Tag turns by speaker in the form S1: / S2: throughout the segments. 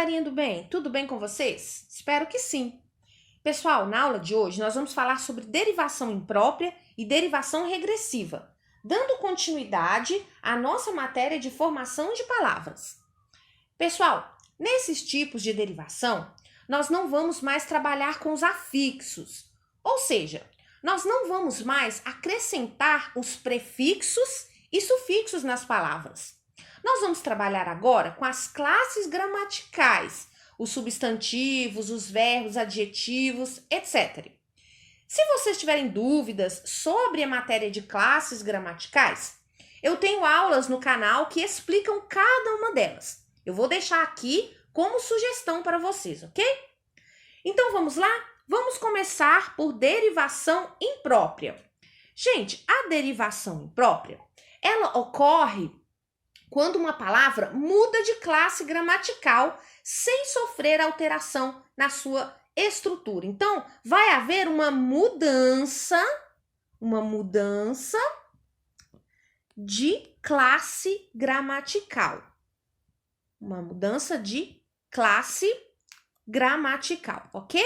S1: galerinha do bem, tudo bem com vocês? Espero que sim. Pessoal, na aula de hoje nós vamos falar sobre derivação imprópria e derivação regressiva, dando continuidade à nossa matéria de formação de palavras. Pessoal, nesses tipos de derivação, nós não vamos mais trabalhar com os afixos, ou seja, nós não vamos mais acrescentar os prefixos e sufixos nas palavras. Nós vamos trabalhar agora com as classes gramaticais, os substantivos, os verbos, adjetivos, etc. Se vocês tiverem dúvidas sobre a matéria de classes gramaticais, eu tenho aulas no canal que explicam cada uma delas. Eu vou deixar aqui como sugestão para vocês, ok? Então vamos lá? Vamos começar por derivação imprópria. Gente, a derivação imprópria, ela ocorre quando uma palavra muda de classe gramatical sem sofrer alteração na sua estrutura. Então, vai haver uma mudança de classe gramatical. Uma mudança de classe gramatical, ok?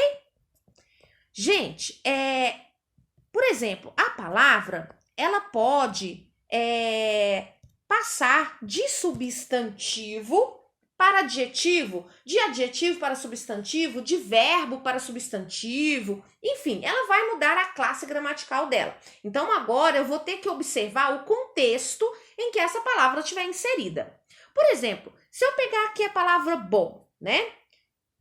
S1: Gente, por exemplo, a palavra, ela pode passar de substantivo para adjetivo, de adjetivo para substantivo, de verbo para substantivo, enfim, ela vai mudar a classe gramatical dela. Então, agora eu vou ter que observar o contexto em que essa palavra estiver inserida. Por exemplo, se eu pegar aqui a palavra bom, né?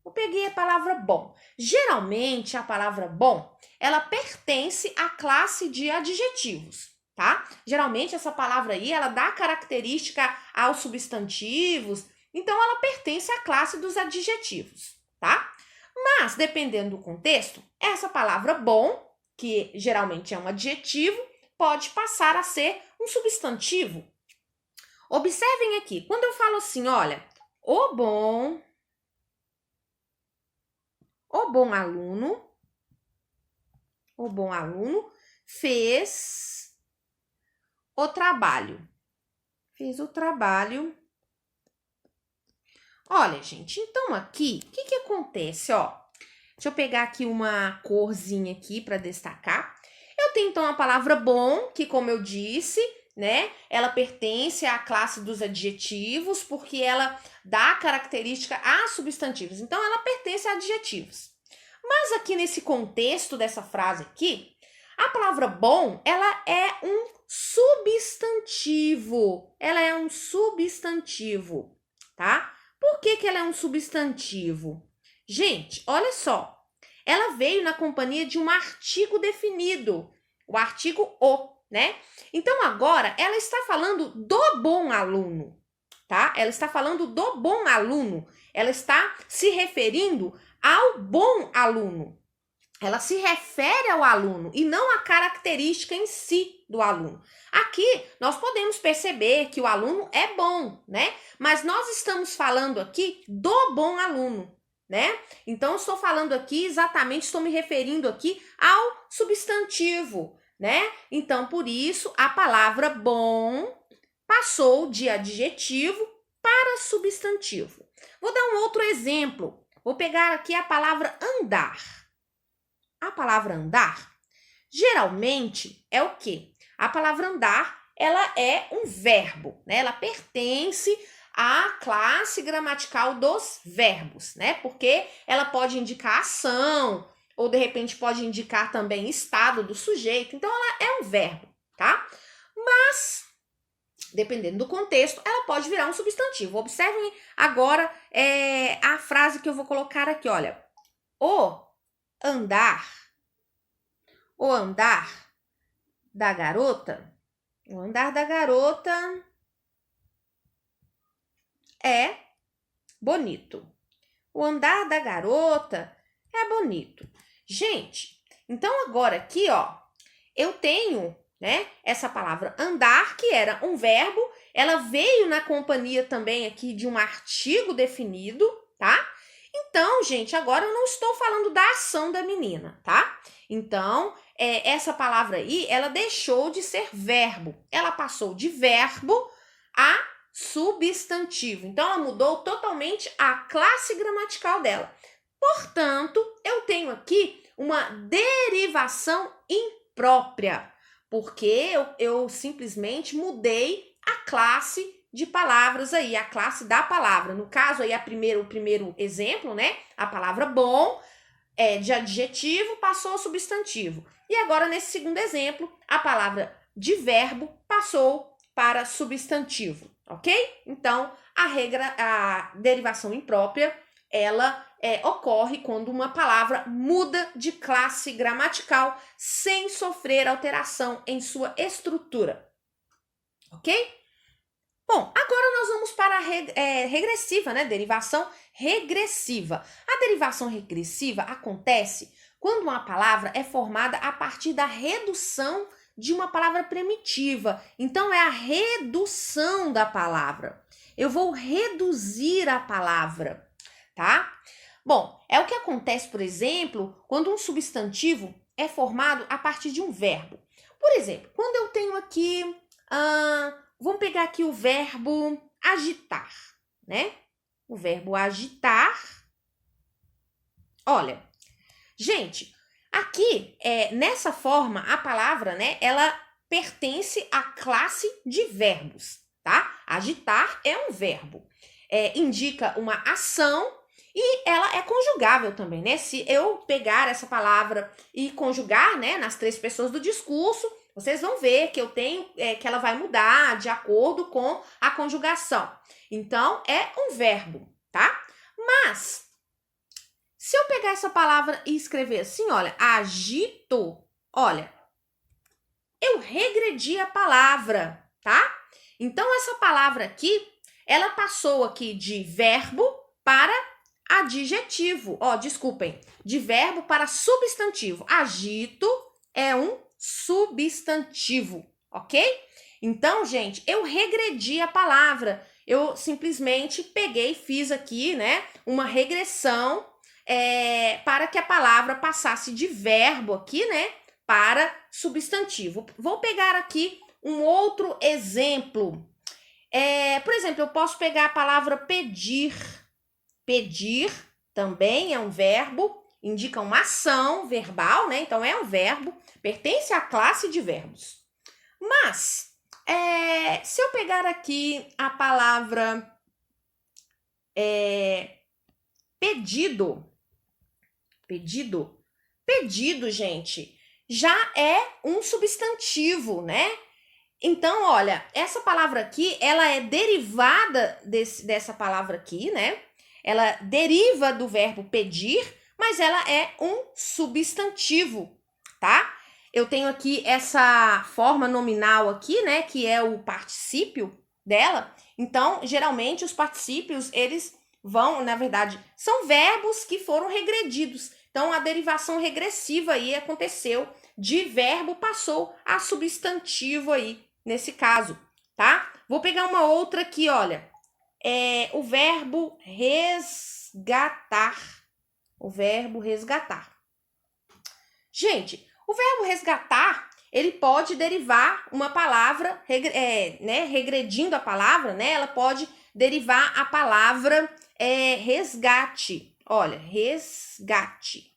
S1: Eu peguei a palavra bom. Geralmente, a palavra bom, ela pertence à classe de adjetivos. Tá? Geralmente essa palavra aí, ela dá característica aos substantivos, então ela pertence à classe dos adjetivos, tá? Mas, dependendo do contexto, essa palavra bom, que geralmente é um adjetivo, pode passar a ser um substantivo. Observem aqui, quando eu falo assim, olha, o bom aluno fez o trabalho. Fiz o trabalho. Olha, gente, então aqui, o que acontece, ó? Deixa eu pegar aqui uma corzinha aqui para destacar. Eu tenho, então, a palavra bom, que, como eu disse, né, ela pertence à classe dos adjetivos, porque ela dá característica a substantivos. Então, ela pertence a adjetivos. Mas aqui nesse contexto dessa frase aqui, a palavra bom, ela é um substantivo. Ela é um substantivo, tá? Por que ela é um substantivo? Gente, olha só. Ela veio na companhia de um artigo definido, o artigo o, né? Então, agora, ela está falando do bom aluno, tá? Ela está falando do bom aluno. Ela está se referindo ao bom aluno. Ela se refere ao aluno e não à característica em si do aluno. Aqui, nós podemos perceber que o aluno é bom, né? Mas nós estamos falando aqui do bom aluno, né? Então, eu estou falando aqui exatamente, estou me referindo aqui ao substantivo, né? Então, por isso, a palavra bom passou de adjetivo para substantivo. Vou dar um outro exemplo. Vou pegar aqui a palavra andar. A palavra andar, geralmente, é o quê? A palavra andar, ela é um verbo, né? Ela pertence à classe gramatical dos verbos, né? Porque ela pode indicar ação, ou de repente pode indicar também estado do sujeito. Então, ela é um verbo, tá? Mas, dependendo do contexto, ela pode virar um substantivo. Observem agora a frase que eu vou colocar aqui, olha. O andar da garota, é bonito. O andar da garota é bonito. Gente, então agora aqui, ó, eu tenho, né, essa palavra andar, que era um verbo, ela veio na companhia também aqui de um artigo definido, tá? Então, gente, agora eu não estou falando da ação da menina, tá? Então, essa palavra aí, ela deixou de ser verbo. Ela passou de verbo a substantivo. Então, ela mudou totalmente a classe gramatical dela. Portanto, eu tenho aqui uma derivação imprópria, porque eu simplesmente mudei a classe de palavras aí, a classe da palavra. No caso aí, o primeiro exemplo, né? A palavra bom, de adjetivo passou ao substantivo. E agora, nesse segundo exemplo, a palavra de verbo passou para substantivo, ok? Então, a derivação imprópria, ela ocorre quando uma palavra muda de classe gramatical sem sofrer alteração em sua estrutura, ok? Bom, agora nós vamos para a regressiva, né? Derivação regressiva. A derivação regressiva acontece quando uma palavra é formada a partir da redução de uma palavra primitiva. Então, é a redução da palavra. Eu vou reduzir a palavra, tá? Bom, é o que acontece, por exemplo, quando um substantivo é formado a partir de um verbo. Por exemplo, quando eu tenho aqui... vamos pegar aqui o verbo agitar, né? O verbo agitar. Olha, gente, aqui, nessa forma, a palavra, né, ela pertence à classe de verbos, tá? Agitar é um verbo. Indica uma ação e ela é conjugável também, né? Se eu pegar essa palavra e conjugar, né, nas três pessoas do discurso, vocês vão ver que eu tenho, que ela vai mudar de acordo com a conjugação. Então, é um verbo, tá? Mas, se eu pegar essa palavra e escrever assim, olha, agito, olha, eu regredi a palavra, tá? Então, essa palavra aqui, ela passou aqui de verbo para adjetivo. Desculpem, de verbo para substantivo. Agito é um substantivo, ok? Então, gente, eu regredi a palavra. Eu simplesmente peguei e fiz aqui, né, uma regressão para que a palavra passasse de verbo aqui, né, para substantivo. Vou pegar aqui um outro exemplo. Por exemplo, eu posso pegar a palavra pedir. Pedir também é um verbo, indica uma ação verbal, né? Então, é um verbo, pertence à classe de verbos. Mas, se eu pegar aqui a palavra pedido, gente, já é um substantivo, né? Então, olha, essa palavra aqui, ela é derivada dessa palavra aqui, né? Ela deriva do verbo pedir, mas ela é um substantivo, tá? Eu tenho aqui essa forma nominal aqui, né? Que é o particípio dela. Então, geralmente, os particípios, eles vão, na verdade, são verbos que foram regredidos. Então, a derivação regressiva aí aconteceu, de verbo passou a substantivo aí, nesse caso, tá? Vou pegar uma outra aqui, olha. O verbo resgatar. O verbo resgatar. Gente, o verbo resgatar, ele pode derivar uma palavra, regredindo a palavra, né? Ela pode derivar a palavra resgate. Olha, resgate.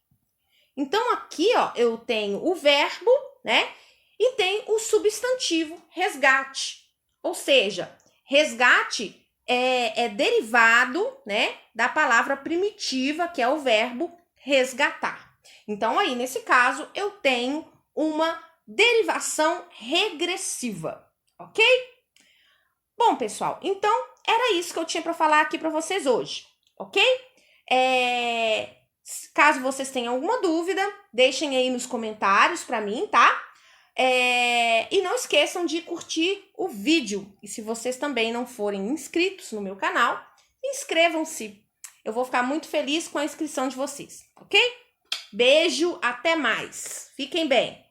S1: Então, aqui, ó, eu tenho o verbo, né? E tem o substantivo resgate. Ou seja, resgate é derivado, né, da palavra primitiva, que é o verbo resgatar. Então, aí, nesse caso, eu tenho uma derivação regressiva, ok? Bom, pessoal, então, era isso que eu tinha para falar aqui para vocês hoje, ok? Caso vocês tenham alguma dúvida, deixem aí nos comentários para mim, tá? E não esqueçam de curtir o vídeo. E se vocês também não forem inscritos no meu canal, inscrevam-se. Eu vou ficar muito feliz com a inscrição de vocês, ok? Beijo, até mais. Fiquem bem.